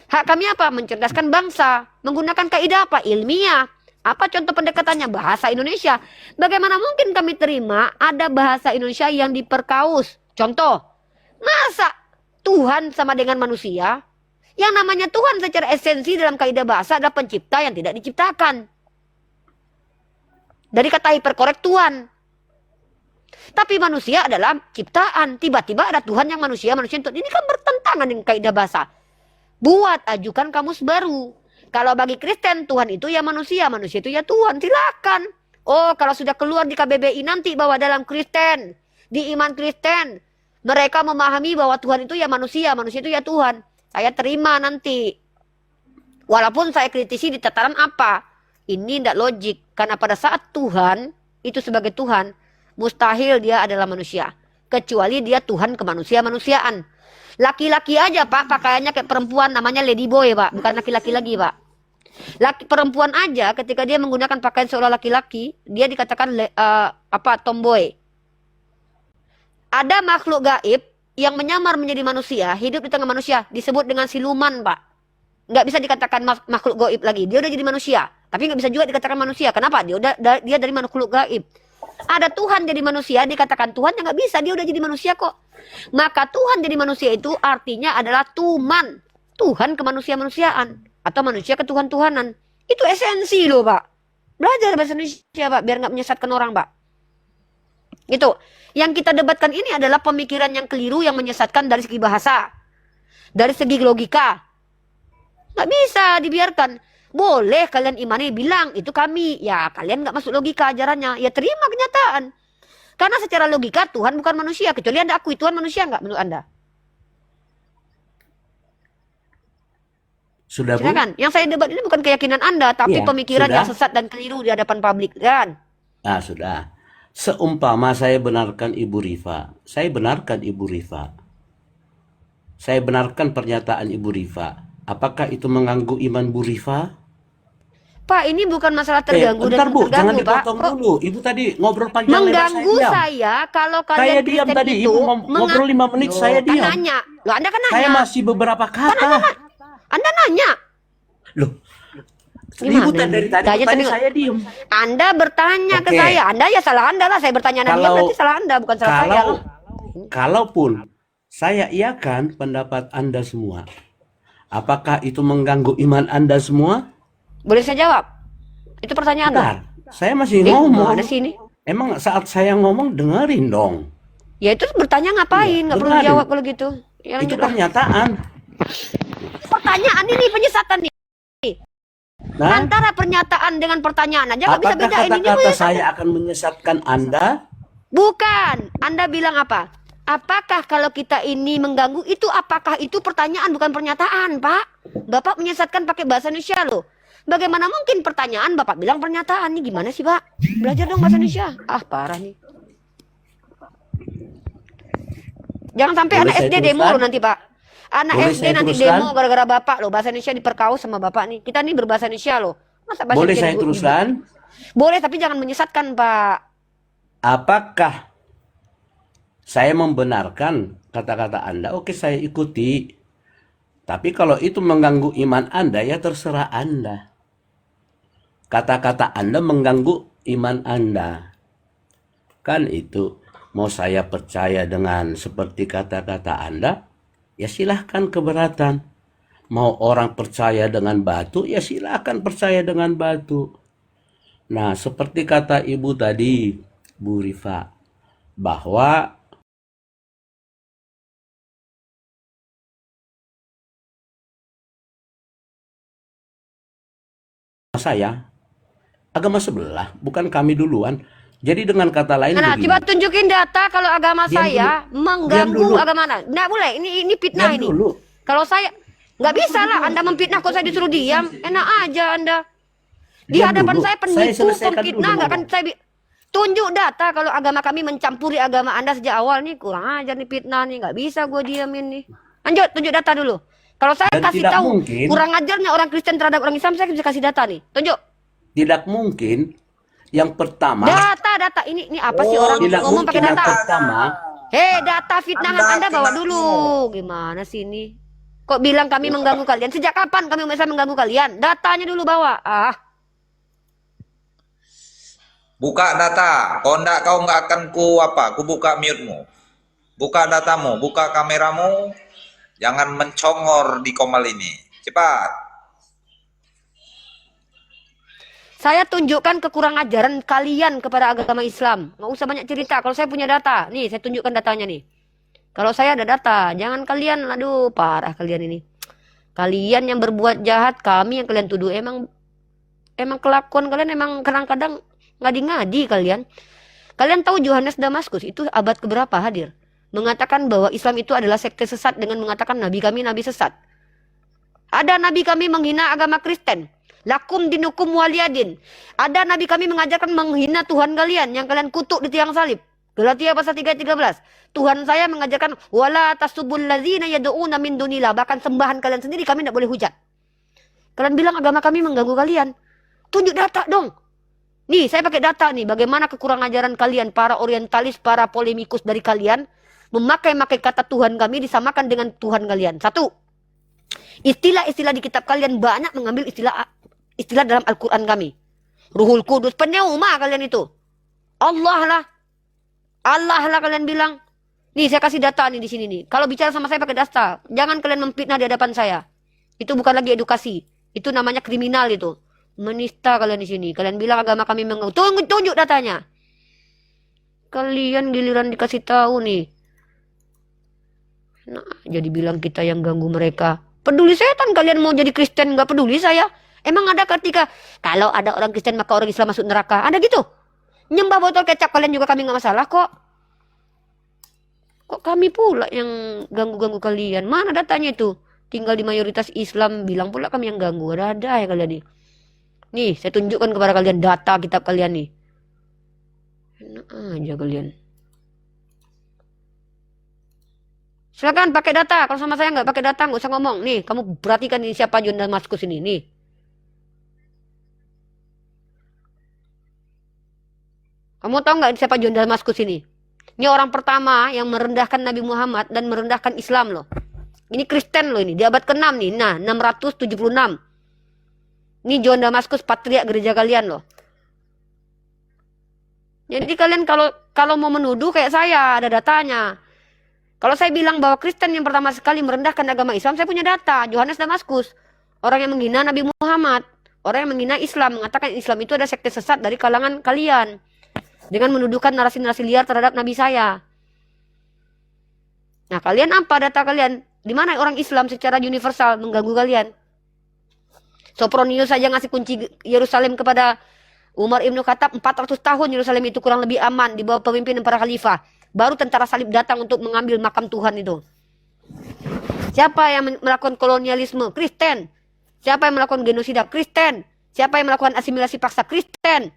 Hak kami apa? Mencerdaskan bangsa. Menggunakan kaidah apa? Ilmiah. Apa contoh pendekatannya? Bahasa Indonesia. Bagaimana mungkin kami terima ada bahasa Indonesia yang diperkaus? Contoh, masa Tuhan sama dengan manusia? Yang namanya Tuhan secara esensi dalam kaidah bahasa adalah pencipta yang tidak diciptakan. Dari kata hiperkorek Tuhan. Tapi manusia adalah ciptaan. Tiba-tiba ada Tuhan yang manusia Tuhan. Ini kan bertentangan dengan kaidah bahasa. Buat, ajukan kamus baru. Kalau bagi Kristen, Tuhan itu ya manusia itu ya Tuhan. Silakan. Oh, kalau sudah keluar di KBBI nanti bahwa dalam Kristen, di iman Kristen, mereka memahami bahwa Tuhan itu ya manusia itu ya Tuhan. Saya terima nanti. Walaupun saya kritisi di tataran apa? Ini tidak logik. Karena pada saat Tuhan, itu sebagai Tuhan, mustahil dia adalah manusia. Kecuali dia Tuhan kemanusiaan. Laki-laki aja Pak, pakaiannya kayak perempuan, namanya lady boy Pak. Bukan laki-laki lagi Pak. Perempuan aja ketika dia menggunakan pakaian seolah laki-laki, dia dikatakan tomboy. Ada makhluk gaib yang menyamar menjadi manusia, hidup di tengah manusia, disebut dengan siluman Pak. Nggak bisa dikatakan makhluk gaib lagi. Dia udah jadi manusia, tapi nggak bisa juga dikatakan manusia. Kenapa? Dia dari makhluk gaib. Ada Tuhan jadi manusia, dikatakan Tuhan yang nggak bisa, dia udah jadi manusia kok. Maka Tuhan jadi manusia itu artinya adalah tuman, Tuhan kemanusia-manusiaan atau manusia ketuhan-tuhanan. Itu esensi loh Pak. Belajar bahasa Indonesia Pak, biar nggak menyesatkan orang Pak. Gitu. Yang kita debatkan ini adalah pemikiran yang keliru yang menyesatkan dari segi bahasa, dari segi logika. Nggak bisa dibiarkan. Boleh kalian imani, bilang itu kami. Ya kalian nggak masuk logika ajarannya. Ya terima kenyataan. Karena secara logika Tuhan bukan manusia. Kecuali Anda akui Tuhan manusia nggak menurut Anda? Sudah Bu? Silakan. Yang saya debat ini bukan keyakinan Anda. Tapi Iya, pemikiran sudah. yang sesat dan keliru di hadapan publik. Kan? Nah, sudah. Seumpama saya benarkan Ibu Rifa. Saya benarkan Ibu Rifa. Saya benarkan pernyataan Ibu Rifa. Apakah itu mengganggu iman Bu Rifa? Pak, ini bukan masalah terganggu bentar dan Bu, jangan terganggu, Pak. dipotong Kok dulu. Ibu tadi ngobrol panjang lebar, mengganggu saya diam. saya kalau kalian Saya diam Kristen tadi, itu Ibu ngobrol 5 menit, saya Kan diam. nanya. Loh, Anda kan nanya. Saya masih beberapa kata. Anda nanya. Loh, Gimana Ibu ini? dari tadi Tanya bertanya, tadi- saya diam. Anda bertanya ke Oke. saya. Anda ya salah Anda lah. Saya bertanya Anda Kalau- berarti salah Anda, bukan salah saya. Kalaupun saya iakan pendapat Anda semua, apakah itu mengganggu iman Anda semua? Boleh saya jawab? Itu pertanyaan Anda. Bentar, saya masih Eh, ngomong. mana sih ini? Emang saat saya ngomong dengerin dong. Ya itu bertanya ngapain? Nggak perlu dengarin. dijawab kalau gitu. Ya, Itu lanjutlah. pernyataan. Pertanyaan ini penyesatan nih. Nah, Antara pernyataan dengan pertanyaan aja nggak bisa apakah bedain. Ini kata-kata menyesatkan. saya akan menyesatkan Anda? Bukan. Anda bilang apa? Apakah kalau kita ini mengganggu itu, apakah itu pertanyaan bukan pernyataan, Pak? Bapak menyesatkan pakai bahasa Indonesia loh. Bagaimana mungkin pertanyaan Bapak bilang pernyataan? Ini gimana sih, Pak? Belajar dong bahasa Indonesia. Ah, parah nih. Jangan sampai Boleh anak saya SD demo teruskan? loh nanti, Pak. Anak Boleh SD saya nanti teruskan? demo gara-gara Bapak loh. Bahasa Indonesia diperkaus sama Bapak nih. Kita nih berbahasa Indonesia loh. Masa bahasa Boleh Indonesia saya dibu- teruskan? Boleh, tapi jangan menyesatkan, Pak. Apakah saya membenarkan kata-kata Anda? Oke, saya ikuti. Tapi kalau itu mengganggu iman Anda, ya terserah Anda. Kata-kata Anda mengganggu iman Anda. Kan itu. Mau saya percaya dengan seperti kata-kata Anda, ya silahkan keberatan. Mau orang percaya dengan batu, ya silahkan percaya dengan batu. Nah, seperti kata Ibu tadi, Bu Rifa, bahwa saya agama sebelah, bukan kami duluan. Jadi dengan kata lain Nah, begini, coba tunjukin data kalau agama Diam saya dulu. mengganggu Diam dulu. agama Anda. Nggak boleh, ini fitnah diam ini. dulu. Kalau saya nggak bisa lah, Anda memfitnah kok saya disuruh diam. Enak aja Anda. Di Diam hadapan dulu. saya Saya penipu, selesaikan dulu pemfitnah, nggak akan ngomong. saya tunjuk data kalau agama kami mencampuri agama Anda sejak awal nih. Kurang ajar nih fitnah nih, nggak bisa gue diamin nih. Lanjut, tunjuk data dulu. Kalau saya Dan kasih tidak tahu mungkin- kurang ajarnya orang Kristen terhadap orang Islam, saya bisa kasih data nih. Tunjuk. Tidak mungkin yang pertama, Data. Ini apa sih orang tidak ngomong mungkin pakai yang data? pertama, Hei, data fitnahan Anda Anda bawa tidak dulu. Gimana sih ini? Kok bilang kami mengganggu kalian? Sejak kapan kami bisa mengganggu kalian? Datanya dulu bawa. Ah, Buka data. Kalau enggak kau nggak akan ku buka mute-mu. Buka datamu, buka kameramu. Jangan mencongor di komal ini. Cepat. saya tunjukkan kekurang ajaran kalian kepada agama Islam. Nggak usah banyak cerita. Kalau saya punya data, nih saya tunjukkan datanya nih. Kalau saya ada data, jangan kalian, aduh parah kalian ini. Kalian yang berbuat jahat, kami yang kalian tuduh emang kelakuan kalian emang kadang-kadang ngadi-ngadi kalian. Kalian tahu Yohanes Damaskus itu abad keberapa hadir? Mengatakan bahwa Islam itu adalah sekte sesat dengan mengatakan nabi kami nabi sesat. Ada nabi kami menghina agama Kristen. Lakum dinukum waliyadin. Ada nabi kami mengajarkan menghina Tuhan kalian yang kalian kutuk di tiang salib. Galatia pasal 3 ayat 13. Tuhan saya mengajarkan wala tasubul ladzina yad'una min dunillah, bahkan sembahan kalian sendiri kami tidak boleh hujat. Kalian bilang agama kami mengganggu kalian. Tunjuk data dong. Nih, saya pakai data nih bagaimana kekurang ajaran kalian para orientalis, para polemikus dari kalian memakai kata Tuhan kami disamakan dengan Tuhan kalian. Satu. Istilah-istilah di kitab kalian banyak mengambil istilah dalam Al-Quran kami. Ruhul Kudus, pneuma kalian itu. Allah lah. Allah lah kalian bilang. Nih saya kasih data nih di sini nih. Kalau bicara sama saya pakai data, jangan kalian memfitnah di hadapan saya. Itu bukan lagi edukasi. Itu namanya kriminal itu. Menista kalian di sini. Kalian bilang agama kami tunjuk datanya. Kalian giliran dikasih tahu nih. Nah, jadi bilang kita yang ganggu mereka. Peduli setan kalian mau jadi Kristen nggak peduli saya. Emang ada ketika kalau ada orang Kristen maka orang Islam masuk neraka? Ada gitu? Nyembah botol kecap kalian juga kami nggak masalah kok. Kok kami pula yang ganggu-ganggu kalian? Mana datanya itu? Tinggal di mayoritas Islam bilang pula kami yang ganggu. Ada ya kalian nih. Nih saya tunjukkan kepada kalian data kitab kalian nih. Enak aja kalian. Silakan pakai data. Kalau sama saya nggak pakai data, nggak usah ngomong. Nih, kamu perhatikan ini siapa John Damaskus ini. Nih. Kamu tahu nggak siapa John Damaskus ini? Ini orang pertama yang merendahkan Nabi Muhammad dan merendahkan Islam loh. Ini Kristen loh ini. Di abad ke-6 nih. Nah, 676. Ini John Damaskus, patriark gereja kalian loh. Jadi kalian kalau mau menuduh kayak saya, ada datanya. Kalau saya bilang bahwa Kristen yang pertama sekali merendahkan agama Islam, saya punya data. Yohanes Damaskus. Orang yang menghina Nabi Muhammad. Orang yang menghina Islam. Mengatakan Islam itu ada sekte sesat dari kalangan kalian. Dengan menuduhkan narasi-narasi liar terhadap Nabi saya. Nah kalian apa data kalian? Di mana orang Islam secara universal mengganggu kalian? Sopronius saja ngasih kunci Yerusalem kepada Umar Ibn Khattab. 400 tahun Yerusalem itu kurang lebih aman di bawah pemimpinan para khalifah. Baru tentara salib datang untuk mengambil makam Tuhan itu. Siapa yang melakukan kolonialisme? Kristen. Siapa yang melakukan genosida? Kristen. Siapa yang melakukan asimilasi paksa? Kristen.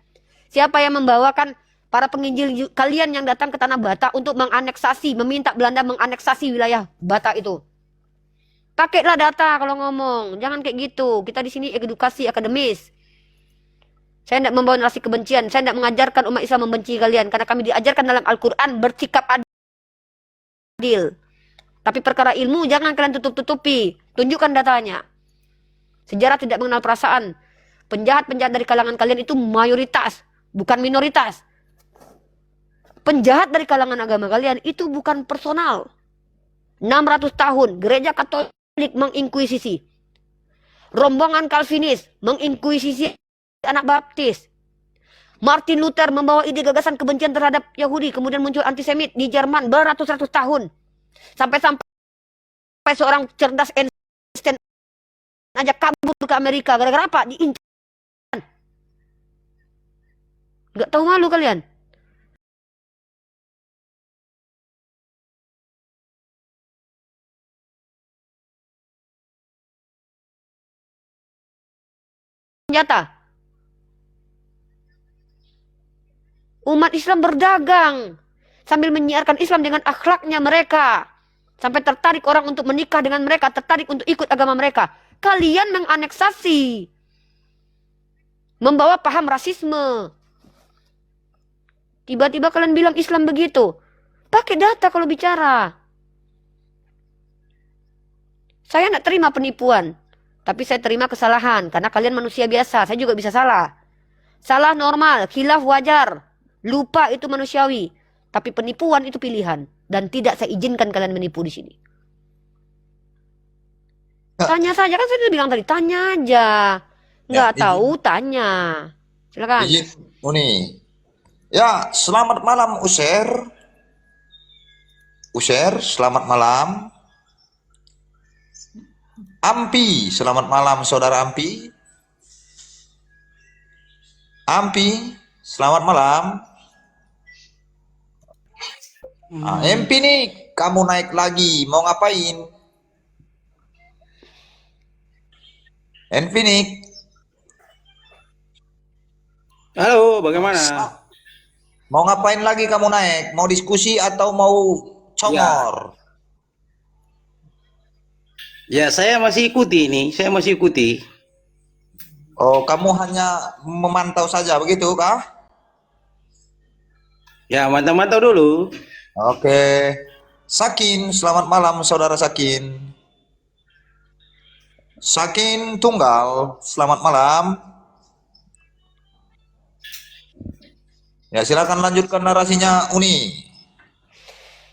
Siapa yang membawakan para penginjil kalian yang datang ke tanah Batak untuk menganeksasi, meminta Belanda menganeksasi wilayah Batak itu? Pakailah data kalau ngomong. Jangan kayak gitu. Kita di sini edukasi akademis. Saya tidak membawa narasi kebencian. Saya tidak mengajarkan umat Islam membenci kalian. Karena kami diajarkan dalam Al-Quran bersikap adil. Tapi perkara ilmu jangan kalian tutup-tutupi. Tunjukkan datanya. Sejarah tidak mengenal perasaan. Penjahat-penjahat dari kalangan kalian itu mayoritas. Bukan minoritas. Penjahat dari kalangan agama kalian itu bukan personal. 600 tahun gereja Katolik menginkuisisi. Rombongan Calvinis menginkuisisi anak baptis. Martin Luther membawa ide gagasan kebencian terhadap Yahudi. Kemudian muncul antisemit di Jerman beratus-ratus tahun. Sampai seorang cerdas Einstein aja kabur ke Amerika. Gara-gara apa? Diincar. Gak tahu malu kalian? Senjata. Umat Islam berdagang sambil menyiarkan Islam dengan akhlaknya mereka. Sampai tertarik orang untuk menikah dengan mereka, tertarik untuk ikut agama mereka. Kalian menganeksasi. Membawa paham rasisme. Tiba-tiba kalian bilang Islam begitu. Pakai data kalau bicara. Saya tidak terima penipuan. Tapi saya terima kesalahan. Karena kalian manusia biasa. Saya juga bisa salah. Salah normal. Khilaf wajar. Lupa itu manusiawi. Tapi penipuan itu pilihan. Dan tidak saya izinkan kalian menipu di sini. Tanya saja. Kan saya sudah bilang tadi. Tanya aja. Nggak tahu, tanya. Silakan. Uni. Ya, selamat malam User. User, selamat malam. Ampi, selamat malam saudara Ampi. Ampi, selamat malam. Ampi nih, kamu naik lagi, mau ngapain? Ampi nih. Halo, bagaimana? Mau ngapain lagi kamu naik? Mau diskusi atau mau congor? Ya, saya masih ikuti ini. Saya masih ikuti. Oh, kamu hanya memantau saja begitu kah? Ya, mantau-mantau dulu. Oke. Sakin, selamat malam saudara Sakin. Sakin Tunggal, selamat malam. Ya silakan lanjutkan narasinya Uni.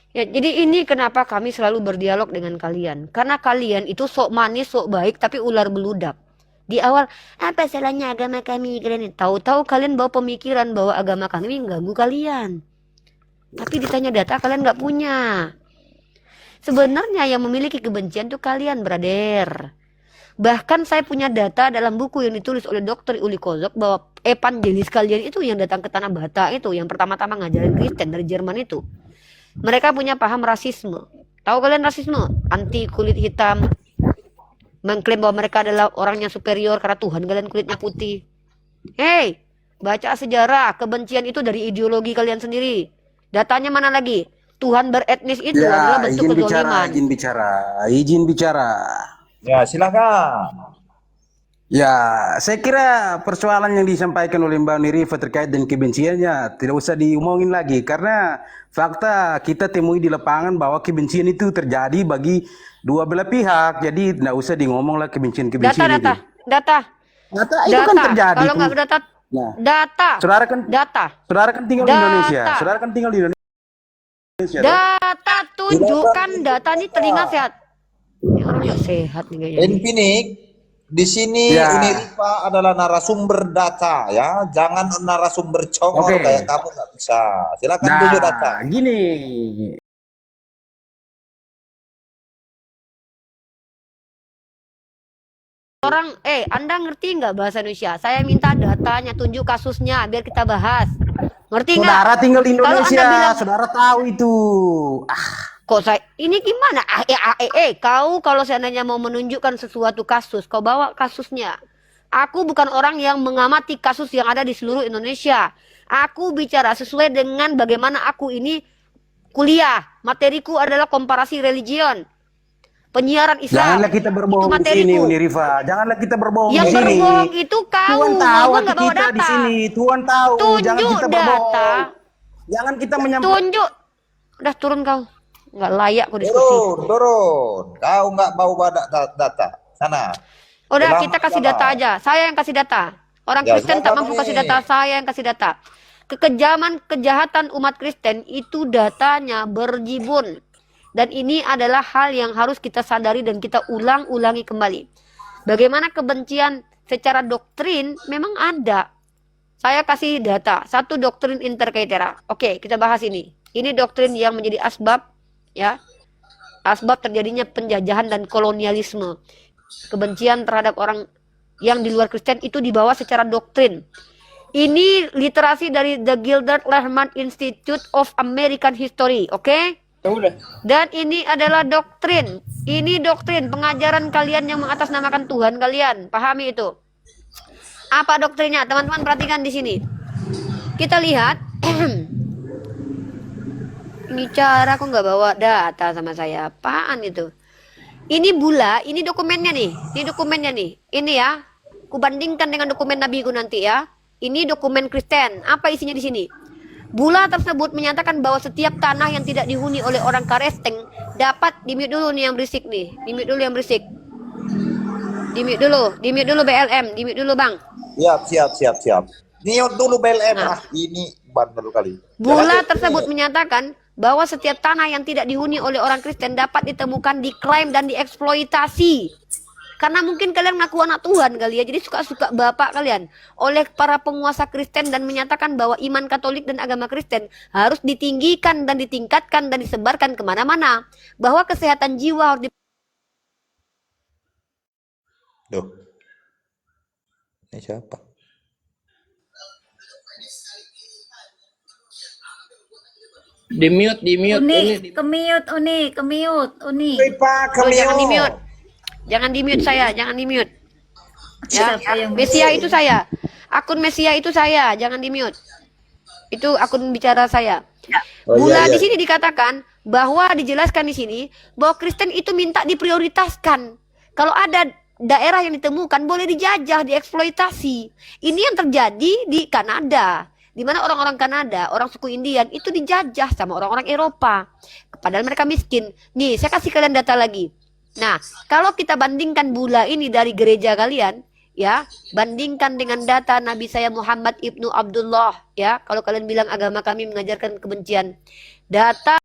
Ya, jadi ini kenapa kami selalu berdialog dengan kalian. Karena kalian itu sok manis, sok baik, tapi ular beludak. Di awal, apa salahnya agama kami? Kalian tahu-tahu kalian bawa pemikiran bahwa agama kami mengganggu kalian. Tapi ditanya data kalian nggak punya. Sebenarnya yang memiliki kebencian itu kalian, brother. Bahkan saya punya data dalam buku yang ditulis oleh Dr. Uli Kozok bahwa evangelis kalian itu yang datang ke Tanah Bata itu, yang pertama-tama ngajarin Kristen dari Jerman itu. Mereka punya paham rasisme. Tahu kalian rasisme? Anti kulit hitam. Mengklaim bahwa mereka adalah orang yang superior karena Tuhan kalian kulitnya putih. Hei, baca sejarah. Kebencian itu dari ideologi kalian sendiri. Datanya mana lagi? Tuhan beretnis itu adalah bentuk kezaliman. Izin bicara. Ya silakan. Ya, saya kira persoalan yang disampaikan oleh Mbak Nirifa terkait dengan kebenciannya tidak usah diomongin lagi karena fakta kita temui di lapangan bahwa kebencian itu terjadi bagi dua belah pihak. Jadi tidak usah di ngomong lah kebencian-kebencian itu. Data Itu kan terjadi. Kalau nggak data, Nah, data. saudara kan tinggal di Indonesia. Saudara kan tinggal di Indonesia. Data tunjukkan data ini telinga sehat. Ini orang nggak sehat nih kayaknya. Infinik, di sini Ya. Unirifa adalah narasumber data ya, jangan narasumber congor Oke. kayak kamu nggak bisa. Silakan Nah, tunjuk data. gini. Orang, Anda ngerti nggak bahasa Indonesia? Saya minta datanya, tunjuk kasusnya, biar kita bahas. Ngerti nggak? Saudara tinggal di Kalau Anda Indonesia, bilang, saudara tahu itu. kok saya, ini gimana? Kau kalau seandainya mau menunjukkan sesuatu kasus, kau bawa kasusnya. Aku bukan orang yang mengamati kasus yang ada di seluruh Indonesia. Aku bicara sesuai dengan bagaimana aku ini kuliah. Materiku adalah komparasi religion. Penyiaran Islam. Janganlah kita berbohong Itu di sini, materiku. Unirifa. Janganlah kita berbohong Yang di sini. berbohong itu kau. Tuhan tahu Gua hati nggak bawa kita di data. sini. Tuhan tahu. Jangan Tunjuk kita berbohong. data. Jangan kita menyampaikan. Tunjuk. Udah turun kau. Nggak layak kau diskusi. Turun. Kau nggak bawa data. Sana. Udah, Selamat kita kasih jalan. data aja. Saya yang kasih data. Orang Ya, Kristen tak silakan mampu nih. kasih data. Saya yang kasih data. Kekejaman, kejahatan umat Kristen itu datanya berjibun. Dan ini adalah hal yang harus kita sadari dan kita ulang-ulangi kembali. Bagaimana kebencian secara doktrin memang ada. Saya kasih data. Satu, doktrin interkaitera. Oke, kita bahas ini. Ini doktrin yang menjadi asbab, ya. Asbab terjadinya penjajahan dan kolonialisme. Kebencian terhadap orang yang di luar Kristen itu dibawa secara doktrin. Ini literasi dari The Gilbert Lehman Institute of American History, oke? Dan ini adalah doktrin. Ini doktrin pengajaran kalian yang mengatasnamakan Tuhan kalian. Pahami itu. Apa doktrinnya? Teman-teman perhatikan di sini. Kita lihat. Ini cara kok nggak bawa data sama saya. Apaan itu? Ini bula, ini dokumennya nih. Ini dokumennya nih. Ini ya. Kubandingkan dengan dokumen nabiku nanti ya. Ini dokumen Kristen. Apa isinya di sini? Bula tersebut menyatakan bahwa setiap tanah yang tidak dihuni oleh orang Karesteng dapat di-mute dulu nih yang berisik nih. Di-mute dulu yang berisik. Di-mute dulu BLM, di-mute dulu Bang. Siap. Niat dulu BLM. Nah. Ini bandel kali. Bula Jalan, tersebut ini. menyatakan bahwa setiap tanah yang tidak dihuni oleh orang Kristen dapat ditemukan, diklaim dan dieksploitasi. Karena mungkin kalian ngaku anak Tuhan kali ya, jadi suka-suka bapak kalian oleh para penguasa Kristen dan menyatakan bahwa iman Katolik dan agama Kristen harus ditinggikan dan ditingkatkan dan disebarkan kemana-mana. Bahwa kesehatan jiwa harus Duh. Ini siapa? Di mute. Uni, kemiut, Uni. jangan di-mute. Jangan di-mute saya, jangan di-mute. Ya, Siapa yang Mesia itu saya. Akun Mesia itu saya, jangan di-mute. Itu akun bicara saya. Bula di sini dikatakan bahwa dijelaskan di sini bahwa Kristen itu minta diprioritaskan. Kalau ada daerah yang ditemukan boleh dijajah, dieksploitasi. Ini yang terjadi di Kanada. Di mana orang-orang Kanada, orang suku Indian itu dijajah sama orang-orang Eropa. Padahal mereka miskin. Nih, saya kasih kalian data lagi. Nah, kalau kita bandingkan bula ini dari gereja kalian, ya, bandingkan dengan data Nabi saya Muhammad ibnu Abdullah, ya. Kalau kalian bilang agama kami mengajarkan kebencian, data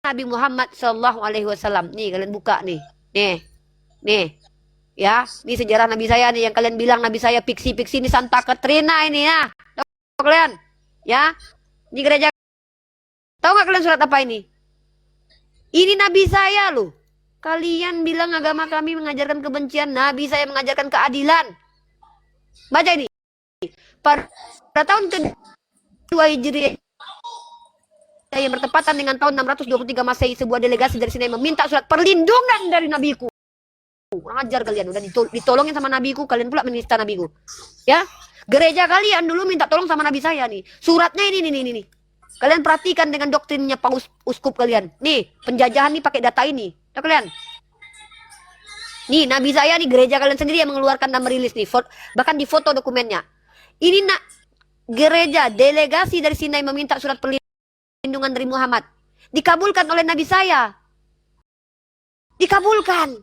Nabi Muhammad Shallallahu Alaihi Wasallam, nih kalian buka nih, ya, ini sejarah Nabi saya nih yang kalian bilang Nabi saya fiksi-fiksi, ini Santa Katrina ini ya, tahu kalian, ya, di gereja, tahu nggak kalian surat apa ini? Ini Nabi saya loh. Kalian bilang agama kami mengajarkan kebencian, Nabi saya mengajarkan keadilan. Baca ini. Pada tahun kedua Hijriah yang bertepatan dengan tahun 623 Masehi, sebuah delegasi dari Sinai meminta surat perlindungan dari nabiku. Ajar kalian, udah ditolongin sama nabiku, kalian pula menista nabiku. Ya, gereja kalian dulu minta tolong sama nabi saya nih. Suratnya ini. Kalian perhatikan dengan doktrinnya paus uskup kalian. Nih, penjajahan nih pakai data ini. Tahu kalian? Nih, nabi saya nih, gereja kalian sendiri yang mengeluarkan dan merilis nih. Bahkan di foto dokumennya. Ini gereja, delegasi dari Sinai meminta surat perlindungan dari Muhammad. Dikabulkan oleh nabi saya. Dikabulkan.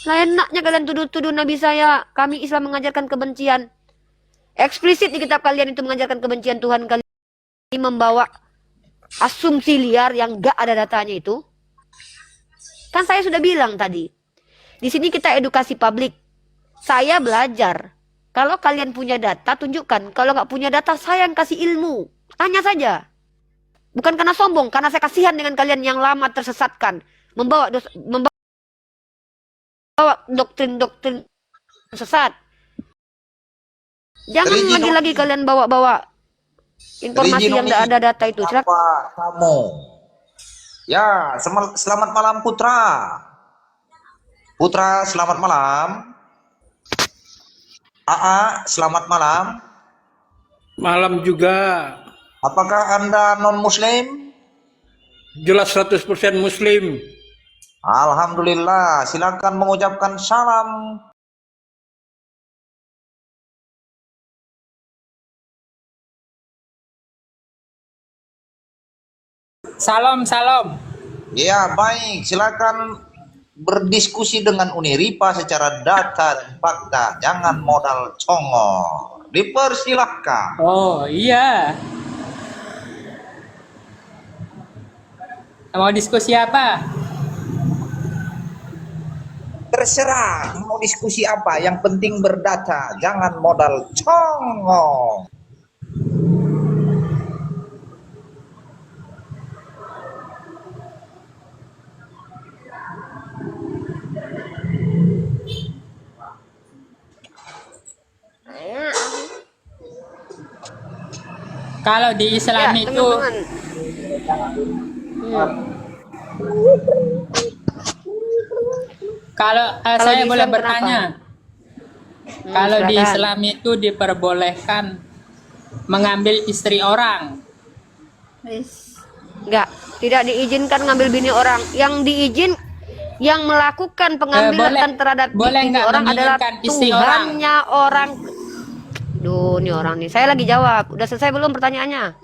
Nah, enaknya kalian tuduh-tuduh nabi saya. Kami Islam mengajarkan kebencian. Eksplisit di kitab kalian itu mengajarkan kebencian Tuhan kalian. Ini membawa asumsi liar yang gak ada datanya itu. Kan saya sudah bilang tadi. Di sini kita edukasi publik. Saya belajar. Kalau kalian punya data, tunjukkan. Kalau nggak punya data, saya yang kasih ilmu. Tanya saja. Bukan karena sombong, karena saya kasihan dengan kalian yang lama tersesatkan. Membawa doktrin-doktrin sesat. Jangan lagi-lagi kalian bawa-bawa informasi yang tidak ada data itu. Apa kamu? Ya, selamat malam Putra. Putra, selamat malam. AA, selamat malam. Malam juga. Apakah Anda non-Muslim? Jelas 100% Muslim. Alhamdulillah, silakan mengucapkan salam. Salam. Ya, baik. Silakan berdiskusi dengan Uniripa secara data dan fakta. Jangan modal congor. Dipersilahkan. Oh iya. Mau diskusi apa? Terserah mau diskusi apa. Yang penting berdata. Jangan modal congor. Kalau di Islam Ya, itu kalau saya di boleh Islam bertanya. Kalau di silakan. Islam itu diperbolehkan mengambil istri orang. Enggak, tidak diizinkan ngambil bini orang. Yang diizin, yang melakukan pengambilan terhadap boleh bini nggak orang adalah menginginkan istri Tuhannya orang. Duh, ini orang nih. Saya lagi jawab. Udah selesai belum pertanyaannya?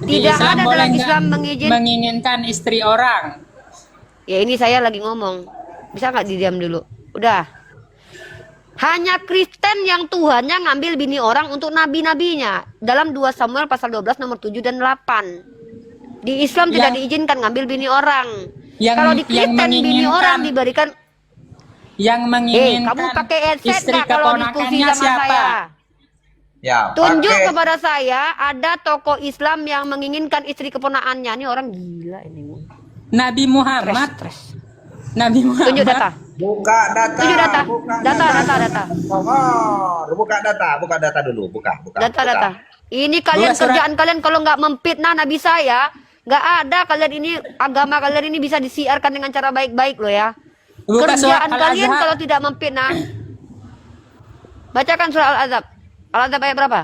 Di Tidak Islam ada boleh dalam nggak Islam menginginkan istri orang. Ya ini saya lagi ngomong. Bisa nggak didiam dulu? Udah. Hanya Kristen yang Tuhannya ngambil bini orang untuk nabi-nabinya. Dalam 2 Samuel pasal 12 nomor 7 dan 8. Di Islam tidak diizinkan ngambil bini orang. Kalau di Kristen bini orang diberikan. Yang menginginkan kamu pakai headset istri nggak kalau diskusi keponakannya sama siapa? saya? Ya, Tunjuk pakai. kepada saya ada tokoh Islam yang menginginkan istri keponakannya. Ini orang gila ini. Nabi Muhammad. Nabi Muhammad. Tunjuk data. Buka data. Tunjuk data. Buka Data. Buka data dulu. Buka. Data. Ini kalian kerjaan kalian kalau nggak memfitnah Nabi saya, nggak ada kalian ini agama kalian ini bisa disiarkan dengan cara baik-baik loh ya. Kerjaan kalian kalau tidak memfitnah. Bacakan surah Al-Azab. Al-Azab ayat berapa?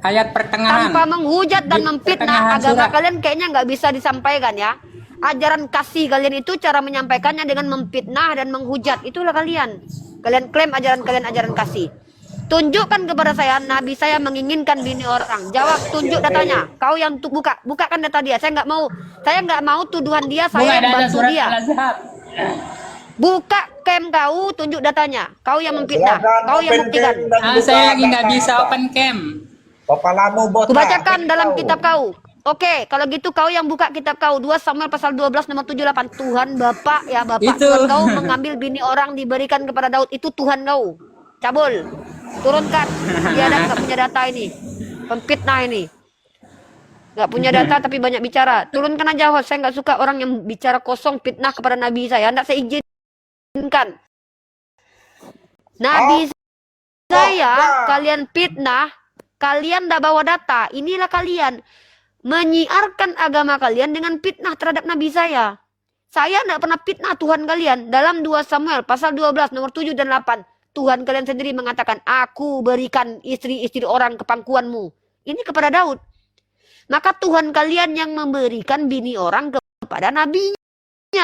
Ayat pertengahan. Tanpa menghujat dan memfitnah agama kalian kayaknya nggak bisa disampaikan ya. Ajaran kasih kalian itu cara menyampaikannya dengan memfitnah dan menghujat. Itulah kalian. Kalian klaim ajaran kalian ajaran kasih. Tunjukkan kepada saya, Nabi saya menginginkan bini orang. Jawab, tunjuk datanya. Kau yang bukakan data dia. Saya nggak mau tuduhan dia, Bukan saya yang ada bantu surat dia. Al-Azhar. Buka cam kau, tunjuk datanya. Kau yang memfitnah, kau yang buktikan. Saya lagi nggak bisa open cam. Kepalamu botak. Kubacakan dalam kitab kau. Oke, kalau gitu kau yang buka kitab kau. 2 Samuel pasal 12 nomor 78. Tuhan Bapak ya Bapak. Itu. Tuhan kau mengambil bini orang diberikan kepada Daud. Itu Tuhan kau. Cabul. Turunkan. Dia nggak punya data ini. Pemfitnah ini. Nggak punya data tapi banyak bicara. Turunkan aja host. Saya nggak suka orang yang bicara kosong fitnah kepada Nabi saya. Nggak saya izinkan. Nabi saya, kalian fitnah. Kalian nggak bawa data. Inilah kalian. Menyiarkan agama kalian dengan fitnah terhadap Nabi saya. Saya tidak pernah fitnah Tuhan kalian. Dalam 2 Samuel pasal 12 nomor 7 dan 8. Tuhan kalian sendiri mengatakan, aku berikan istri-istri orang ke pangkuanmu. Ini kepada Daud. Maka Tuhan kalian yang memberikan bini orang kepada nabinya.